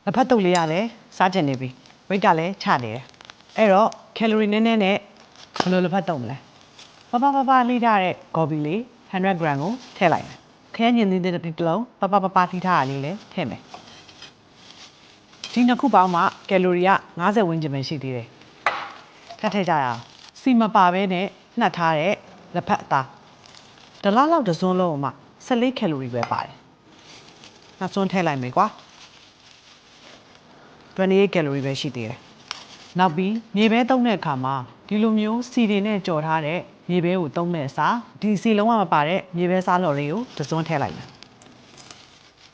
လက်ဖက်တုပ်လေးရတယ်စားကျင်နေပြီဝိတ်ကလည်းချနေတယ်အဲ့တော့ကယ်လိုရီနည်းနည်းနဲ့ဘယ်လိုလက်ဖက်တုပ်မလဲပပလှိထားတဲ့ဂေါ်ဘီလေး100 gram ကိုထည့်လိုက်မယ်ခဲညင်သေးတဲ့တစ်လုံးပလှိထားတာလေးလည်းထည့်မယ်ဒီနှစ်ခုပေါင်းမှကယ်လိုရီက50ဝန်းကျင်ပဲရှိသေးတယ်ထပ်ထည့်ကြရအောင်စီမပါဘဲနဲ့နှက်ထားတဲ့လက်ဖက်အသားတစ်လောက်တစ်စွန်းလုံးမှ14ကယ်လိုရီပဲပါတယ်နောက်စွန်းထည့်လိုက်မယ်ကွာ28ကယ်လိုရီပဲရှိသေးတယ်နောက်ပြီးမြေပဲသုံးတဲ့အခါမှာဒီလိုမျိုးစီတွေနဲ့ကြော်ထားတဲ့မြေပဲကိုသုံးတဲ့အစားဒီစီလုံးဝမပါတဲ့မြေပဲစားလော်လေးကိုတစ်စွန်းထည့်လိုက်မယ်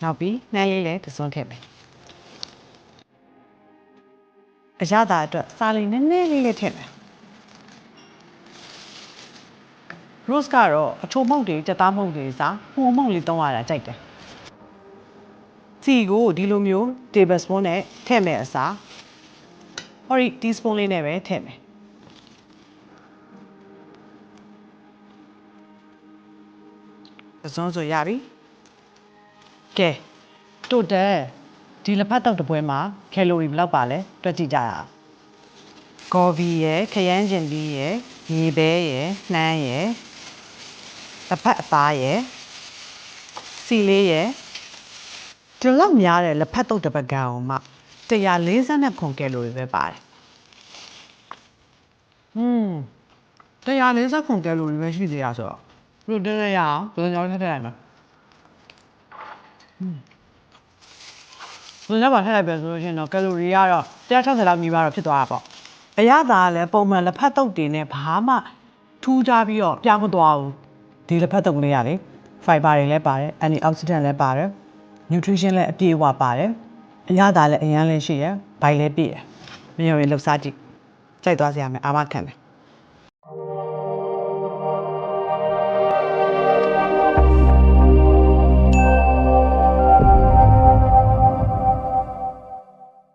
နောက်ပြီးနှမ်းလေးလည်းတစ်စွန်းထည့်မယ်အရသာအတွက်စားလေးနည်းနည်းလေးထည့်မယ်Rose ကတော့အချိုမုန့်တွေကြက်သားမုန့်တွေစားမှုံမုန့်လေးသုံးရတာကြိုက်တယ်စီကိုဒီလိုမျိုး tablespoon နဲ့ထည့်မယ်အစားဟောဒီ teaspoon လေးနဲ့ပဲထည့်မယ်အစွန်းဆိုရပြီကဲတိုတယ်ဒီလက်ဖက်တုပ်တစ်ပွဲမှာကယ်လိုရီဘယ်လောက်ပါလဲတွက်ကြည့်ကြရအောင်ဂေါ်ဘီရယ်ခရမ်းကျင်သီးရယ်မြေပဲရယ်နှမ်းရယ်လက်ဖက်အသားရယ်စီလေးရယ်ဒီလောက်များတဲ့လက်ဖက်တုပ်တစ်ပကံအောင်မှ149ကယ်လိုရီပဲပါတယ်149ကယ်လိုရီပဲရှိသေးတာဆိုတော့ဘယ်လိုတက်ရအောင်ဘယ်လိုကြောင်းထည့်လိုက်မှာဘယ်လိုပါထည့်လိုက်ပဲဆိုလို့ရှိရင်တော့ကယ်လိုရီကတော့160လောက်မြည်ပါတော့ဖြစ်သွားတာပေါ့အရသာကလည်းပုံမှန်လက်ဖက်တုပ်တွေနဲ့ဘာမှထူးခြားပြီးတော့ပြောင်းမသွားဘူးဒီလက်ဖက်တုပ်လေးရလေ fiber တွေလည်းပါတယ် antioxidant လည်းပါတယ် nutrition လည်းအပြည့်အဝပါတယ်အရသာလည်းအရန်လည်းရှိရယ်ဘိုင်လည်းပြည့်ရယ်မင်းတို့ရေလှုပ်ရှားကြည့်ကြိုက်သွားစရာမယ်အာမခံတယ်